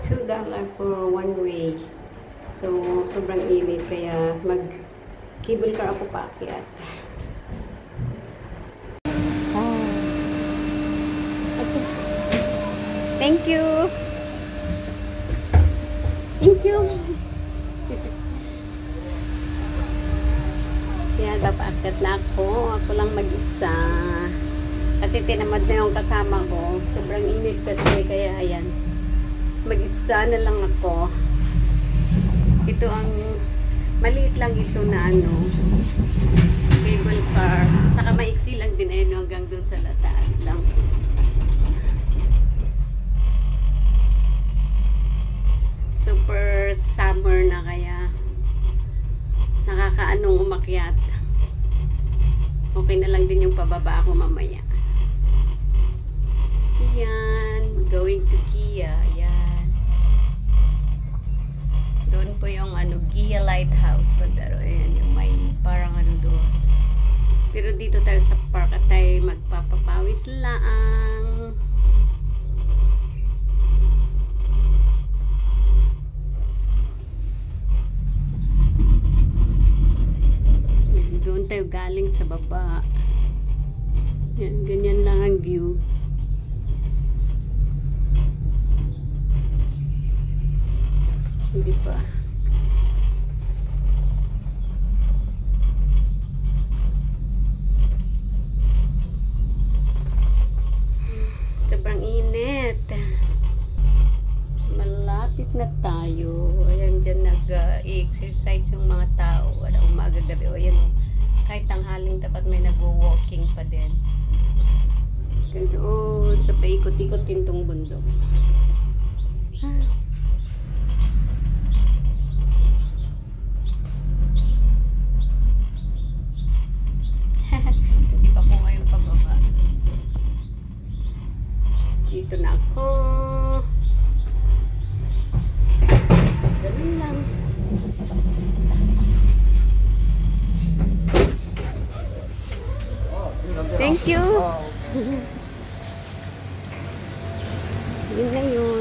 $2 for one way. So, sobrang init. Kaya mag-cable car ako paakyat. Okay. Thank you. Thank you. Kaya papaakyat na ako. Ako lang mag-isa. Kasi tinamad na yung kasama ko. Sobrang init kasi. Kaya ayan. Mag-isa na lang ako. Ito ang maliit lang ito na cable car. Saka maiksi lang din hanggang dun sa taas lang. Super summer na kaya nakakaanong umakyat. Okay na lang din yung pababa ako mamaya. Yan, going to Gia. Yan. Doon po yung Gia Lighthouse. Pero ayan, yung may parang doon. Pero dito tayo sa park at tayo magpapapawis lang. Doon tayo galing sa baba. Yan, ganyan lang ang view. Hindi pa. Sobrang init. Malapit na tayo. Ayan, dyan nag-exercise yung mga tao. Wala umaga gabi. O yan, kahit tanghaling dapat may nag-walking pa din. Doon sa paikot-ikot kintong bundok. Hindi pa po ngayon pababa. Dito na ako. Ganun lang. Thank you. Yun na yun.